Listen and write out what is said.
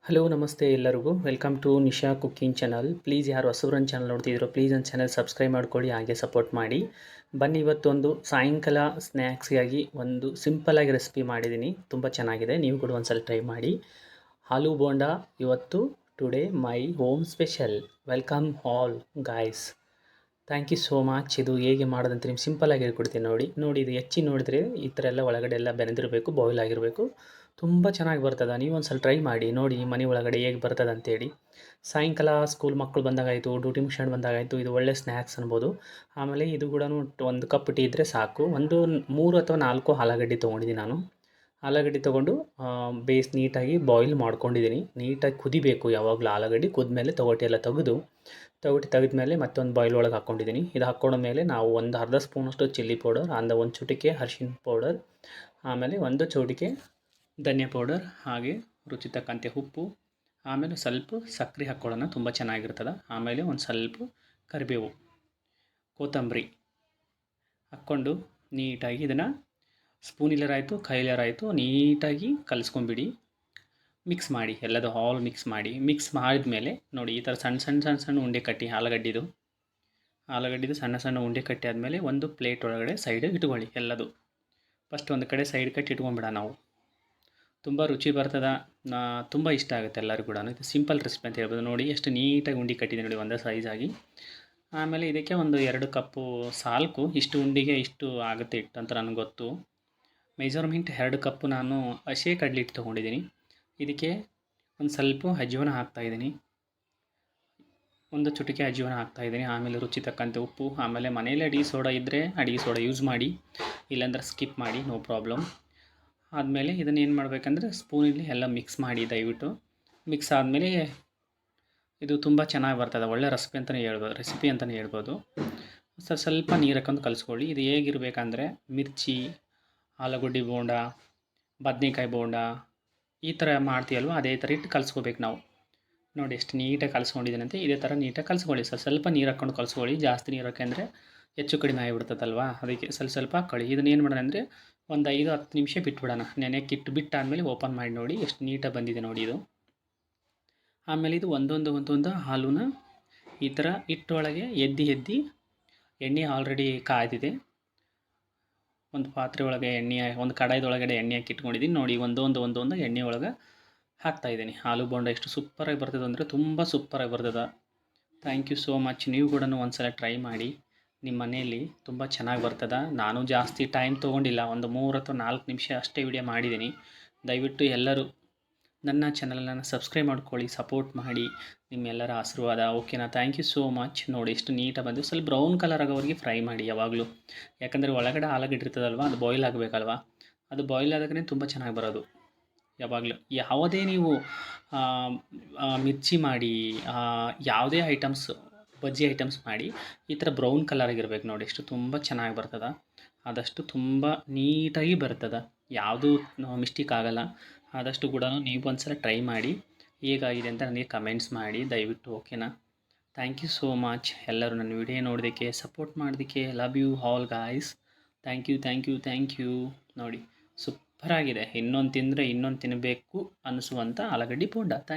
Hello ನಮಸ್ತೆ ಎಲ್ಲರಿಗೂ welcome to Nisha cooking channel. Please ಯಾರು ಹೊಸಬ್ರು ನನ್ನ ಚಾನಲ್ ನೋಡ್ತಿದ್ದೀರೋ ಪ್ಲೀಸ್ ನನ್ನ ಚಾನಲ್ ಸಬ್ಸ್ಕ್ರೈಬ್ ಮಾಡ್ಕೊಳ್ಳಿ, ಹಾಗೆ ಸಪೋರ್ಟ್ ಮಾಡಿ. ಬನ್ನಿ ಇವತ್ತೊಂದು ಸಾಯಂಕಾಲ ಸ್ನ್ಯಾಕ್ಸ್ಗಾಗಿ ಒಂದು ಸಿಂಪಲ್ಲಾಗಿ ರೆಸಿಪಿ ಮಾಡಿದ್ದೀನಿ, ತುಂಬ ಚೆನ್ನಾಗಿದೆ. ನೀವು ಕೂಡ ಒಂದ್ಸಲ ಟ್ರೈ ಮಾಡಿ. ಆಲೂ ಬೋಂಡಾ ಇವತ್ತು today my home special. Welcome all guys. Thank you so much. ಇದು ಹೇಗೆ ಮಾಡೋದಂತ ನಿಮ್ಗೆ ಸಿಂಪಲ್ಲಾಗಿ ಹೇಳ್ಕೊಡ್ತೀನಿ. ನೋಡಿ ಇದು ಹೆಚ್ಚಿ ನೋಡಿದ್ರೆ ಈ ಥರ ಎಲ್ಲ ಒಳಗಡೆ ಎಲ್ಲ ಬೆನೆದಿರಬೇಕು, ಬಾಯ್ಲ್ ಆಗಿರಬೇಕು. ತುಂಬ ಚೆನ್ನಾಗಿ ಬರ್ತದೆ. ನೀವು ಒಂದು ಸಲ ಟ್ರೈ ಮಾಡಿ ನೋಡಿ ಮನೆ ಒಳಗಡೆ ಹೇಗೆ ಬರ್ತದೆ ಅಂತೇಳಿ. ಸಾಯಂಕಾಲ ಸ್ಕೂಲ್ ಮಕ್ಕಳು ಬಂದಾಗಾಯಿತು, ಡ್ಯೂಟಿ ಮುಗಿಸ್ಕೊಂಡು ಬಂದಾಗಾಯಿತು, ಇದು ಒಳ್ಳೆ ಸ್ನ್ಯಾಕ್ಸ್ ಅನ್ಬೋದು. ಆಮೇಲೆ ಇದು ಕೂಡ ಒಂದು ಕಪ್ ಟೀ ಇದ್ದರೆ ಸಾಕು. ಒಂದು 3 ಅಥವಾ 4 ಆಲೂಗಡ್ಡೆ ತೊಗೊಂಡಿದ್ದೀನಿ ನಾನು. ಆಲೂಗಡ್ಡೆ ತೊಗೊಂಡು ನೀಟಾಗಿ ಬಾಯ್ಲ್ ಮಾಡ್ಕೊಂಡಿದ್ದೀನಿ. ನೀಟಾಗಿ ಕುದಿಬೇಕು ಯಾವಾಗಲೂ ಆಲೂಗಡ್ಡೆ. ಕುದ್ಮೇಲೆ ತೊಗಟೆ ಎಲ್ಲ ತೆಗೆದ್ಮೇಲೆ ಮತ್ತೊಂದು ಬಾಯ್ಲ್ ಒಳಗೆ ಹಾಕ್ಕೊಂಡಿದ್ದೀನಿ. ಇದು ಹಾಕ್ಕೊಂಡ ಮೇಲೆ ನಾವು ಒಂದು ಅರ್ಧ ಸ್ಪೂನಷ್ಟು ಚಿಲ್ಲಿ ಪೌಡರ್, ಒಂದು ಚುಟಿಕೆ ಅರಿಶಿನ ಪೌಡರ್, ಆಮೇಲೆ ಒಂದು ಚೌಟಿಕೆ ಧನಿಯಾ ಪೌಡರ್, ಹಾಗೆ ರುಚಿ ತಕ್ಕಂತೆ ಉಪ್ಪು, ಆಮೇಲೆ ಸ್ವಲ್ಪ ಸಕ್ಕರೆ ಹಾಕ್ಕೊಳ್ಳೋಣ, ತುಂಬ ಚೆನ್ನಾಗಿರ್ತದೆ. ಆಮೇಲೆ ಒಂದು ಸ್ವಲ್ಪ ಕರಿಬೇವು, ಕೊತ್ತಂಬರಿ ಹಾಕ್ಕೊಂಡು ನೀಟಾಗಿ ಇದನ್ನು ಸ್ಪೂನಿಲ್ಲರಾಯಿತು ಕೈಲರಾಯಿತು ನೀಟಾಗಿ ಕಲಿಸ್ಕೊಂಬಿಡಿ. ಮಿಕ್ಸ್ ಮಾಡಿ, ಎಲ್ಲದು ಆಲ್ ಮಿಕ್ಸ್ ಮಾಡಿ. ಮಿಕ್ಸ್ ಮಾಡಿದ್ಮೇಲೆ ನೋಡಿ ಈ ಥರ ಸಣ್ಣ ಉಂಡೆ ಕಟ್ಟಿ ಆಲೂಗಡ್ಡೆದು ಸಣ್ಣ ಉಂಡೆ ಕಟ್ಟಿ ಆದಮೇಲೆ ಒಂದು ಪ್ಲೇಟ್ ಒಳಗಡೆ ಸೈಡಿಗೆ ಇಟ್ಕೊಳ್ಳಿ. ಎಲ್ಲದು ಫಸ್ಟ್ ಒಂದು ಕಡೆ ಸೈಡ್ ಕಟ್ಟಿ ಇಟ್ಕೊಂಬಿಡ. ನಾವು ತುಂಬ ರುಚಿ ಬರ್ತದೆ, ತುಂಬ ಇಷ್ಟ ಆಗುತ್ತೆ ಎಲ್ಲರಿಗೂ ಕೂಡ. ಇದು ಸಿಂಪಲ್ ರೆಸಿಪಿ ಅಂತ ಹೇಳ್ಬೋದು. ನೋಡಿ ಎಷ್ಟು ನೀಟಾಗಿ ಉಂಡೆ ಕಟ್ಟಿದೆ ನೋಡಿ, ಒಂದೇ ಸೈಜಾಗಿ. ಆಮೇಲೆ ಇದಕ್ಕೆ ಒಂದು 2 ಕಪ್ಪು ಸಾಲ್ಕು. ಇಷ್ಟು ಉಂಡೆಗೆ ಇಷ್ಟು ಆಗುತ್ತೆ ಹಿಟ್ಟು ಅಂತ ನನಗೆ ಗೊತ್ತು. ಮೆಜರ್ಮೆಂಟ್ 2 ಕಪ್ಪು ನಾನು ಹಸಿ ಕಡಲೆ ಹಿಟ್ಟು ತೊಗೊಂಡಿದ್ದೀನಿ. ಇದಕ್ಕೆ ಒಂದು ಸ್ವಲ್ಪ ಅಜ್ವಾನ ಹಾಕ್ತಾಯಿದ್ದೀನಿ, ಒಂದು ಚುಟಿಕೆ ಅಜ್ವಾನ ಹಾಕ್ತಾಯಿದ್ದೀನಿ. ಆಮೇಲೆ ರುಚಿ ತಕ್ಕಂತೆ ಉಪ್ಪು, ಆಮೇಲೆ ಮನೇಲಿ ಅಡಿಗೆ ಸೋಡಾ ಇದ್ದರೆ ಅಡಿಗೆ ಸೋಡಾ ಯೂಸ್ ಮಾಡಿ, ಇಲ್ಲಾಂದ್ರೆ ಸ್ಕಿಪ್ ಮಾಡಿ, ನೋ ಪ್ರಾಬ್ಲಮ್. ಆದಮೇಲೆ ಇದನ್ನೇನು ಮಾಡಬೇಕಂದ್ರೆ ಸ್ಪೂನಲ್ಲಿ ಎಲ್ಲ ಮಿಕ್ಸ್ ಮಾಡಿ ದಯವಿಟ್ಟು. ಮಿಕ್ಸ್ ಆದಮೇಲೆ ಇದು ತುಂಬ ಚೆನ್ನಾಗಿ ಬರ್ತದೆ. ಒಳ್ಳೆ ರೆಸಿಪಿ ಅಂತಲೇ ಹೇಳ್ಬೋದು. ಸ್ವಲ್ಪ ನೀರು ಹಾಕೊಂಡು ಕಲಿಸ್ಕೊಳ್ಳಿ. ಇದು ಹೇಗಿರಬೇಕಂದ್ರೆ ಮಿರ್ಚಿ, ಆಲೂಗಡ್ಡೆ ಬೋಂಡ, ಬದನೇಕಾಯಿ ಬೋಂಡ ಈ ಥರ ಮಾಡ್ತೀವಲ್ವ, ಅದೇ ಥರ ಇಟ್ಟು ಕಲಿಸ್ಕೋಬೇಕು ನಾವು. ನೋಡಿ ಎಷ್ಟು ನೀಟಾಗಿ ಕಲಿಸ್ಕೊಂಡಿದ್ದೀನಂತೆ. ಇದೇ ಥರ ನೀಟಾಗಿ ಕಲಿಸ್ಕೊಳ್ಳಿ. ಸ್ವಲ್ಪ ನೀರು ಹಾಕ್ಕೊಂಡು ಕಲಿಸ್ಕೊಳ್ಳಿ. ಜಾಸ್ತಿ ನೀರು ಹಾಕಂದರೆ ಹೆಚ್ಚು ಕಡಿಮೆ ಆಗಿಬಿಡ್ತದಲ್ವ, ಅದಕ್ಕೆ ಸ್ವಲ್ಪ ಹಾಕ್ಕೊಳ್ಳಿ. ಇದನ್ನೇನು ಮಾಡೋಣ ಅಂದರೆ ಒಂದು 5-10 ನಿಮಿಷ ಬಿಟ್ಬಿಡೋಣ. ನೆನೆಕ್ಕಿಟ್ಟು ಬಿಟ್ಟಾದಮೇಲೆ ಓಪನ್ ಮಾಡಿ ನೋಡಿ ಎಷ್ಟು ನೀಟಾಗಿ ಬಂದಿದೆ ನೋಡಿ ಇದು. ಆಮೇಲೆ ಇದು ಒಂದೊಂದು ಹಾಲುನ ಈ ಥರ ಹಿಟ್ಟೊಳಗೆ ಎದ್ದಿ ಎಣ್ಣೆ ಆಲ್ರೆಡಿ ಕಾಯ್ದಿದೆ. ಒಂದು ಪಾತ್ರೆ ಒಳಗೆ ಒಂದು ಕಡಾಯಿದೊಳಗಡೆ ಎಣ್ಣೆ ಹಾಕಿ ಇಟ್ಕೊಂಡಿದ್ದೀನಿ ನೋಡಿ. ಒಂದೊಂದು ಎಣ್ಣೆ ಒಳಗೆ ಹಾಕ್ತಾಯಿದ್ದೀನಿ. ಆಲೂ ಬೋಂಡ ಎಷ್ಟು ಸೂಪರಾಗಿ ಬರ್ತದೆ ಅಂದರೆ ತುಂಬ ಸೂಪರಾಗಿ ಬರ್ತದೆ. Thank you so much. ನೀವು ಕೂಡ ಒಂದ್ಸಲ ಟ್ರೈ ಮಾಡಿ ನಿಮ್ಮ ಮನೆಯಲ್ಲಿ, ತುಂಬ ಚೆನ್ನಾಗಿ ಬರ್ತದೆ. ನಾನು ಜಾಸ್ತಿ ಟೈಮ್ ತೊಗೊಂಡಿಲ್ಲ, ಒಂದು 3 ಅಥವಾ 4 ನಿಮಿಷ ಅಷ್ಟೇ ವಿಡಿಯೋ ಮಾಡಿದ್ದೀನಿ. ದಯವಿಟ್ಟು ಎಲ್ಲರೂ ನನ್ನ ಚಾನಲನ್ನು ಸಬ್ಸ್ಕ್ರೈಬ್ ಮಾಡ್ಕೊಳ್ಳಿ, ಸಪೋರ್ಟ್ ಮಾಡಿ. ನಿಮ್ಮೆಲ್ಲರ ಆಶೀರ್ವಾದ ಓಕೆನಾ. Thank you so much. ನೋಡಿ ಎಷ್ಟು ನೀಟಾಗಿ ಬಂದು ಸ್ವಲ್ಪ ಬ್ರೌನ್ ಕಲರ್ ಆಗೋವರೆಗೆ ಫ್ರೈ ಮಾಡಿ ಯಾವಾಗಲೂ. ಯಾಕಂದರೆ ಒಳಗಡೆ ಆಲೂಗಡ್ಡೆ ಇರ್ತದಲ್ವ, ಅದು ಬಾಯ್ಲ್ ಆಗಬೇಕಲ್ವ. ಅದು ಬಾಯ್ಲ್ ಆದಾಗಲೇ ತುಂಬ ಚೆನ್ನಾಗಿ ಬರೋದು. ಯಾವಾಗಲೂ ಯಾವುದೇ ನೀವು ಮಿರ್ಚಿ ಮಾಡಿ, ಯಾವುದೇ ಐಟಮ್ಸ್, ಬಜ್ಜಿ ಐಟಮ್ಸ್ ಮಾಡಿ, ಈ ಥರ ಬ್ರೌನ್ ಕಲರ್ ಆಗಿರ್ಬೇಕು ನೋಡಿ. ಎಷ್ಟು ತುಂಬ ಚೆನ್ನಾಗಿ ಬರ್ತದೆ. ಆದಷ್ಟು ತುಂಬ ನೀಟಾಗಿ ಬರ್ತದೆ, ಯಾವುದೂ ಮಿಸ್ಟೇಕ್ ಆಗೋಲ್ಲ. ಆದಷ್ಟು ಕೂಡ ನೀವು ಒಂದ್ಸಲ ಟ್ರೈ ಮಾಡಿ, ಹೇಗಾಗಿದೆ ಅಂತ ನನಗೆ ಕಮೆಂಟ್ಸ್ ಮಾಡಿ ದಯವಿಟ್ಟು ಓಕೆನಾ. Thank you so much. ಎಲ್ಲರೂ ನನ್ನ ವಿಡಿಯೋ ನೋಡೋದಕ್ಕೆ, ಸಪೋರ್ಟ್ ಮಾಡೋದಕ್ಕೆ. Love you all guys. Thank you. ನೋಡಿ ಸೂಪರಾಗಿದೆ. ಇನ್ನೊಂದು ತಿಂದರೆ ಇನ್ನೊಂದು ತಿನ್ನಬೇಕು ಅನ್ನಿಸುವಂಥ ಆಲೂಗಡ್ಡೆ ಬೋಂಡ.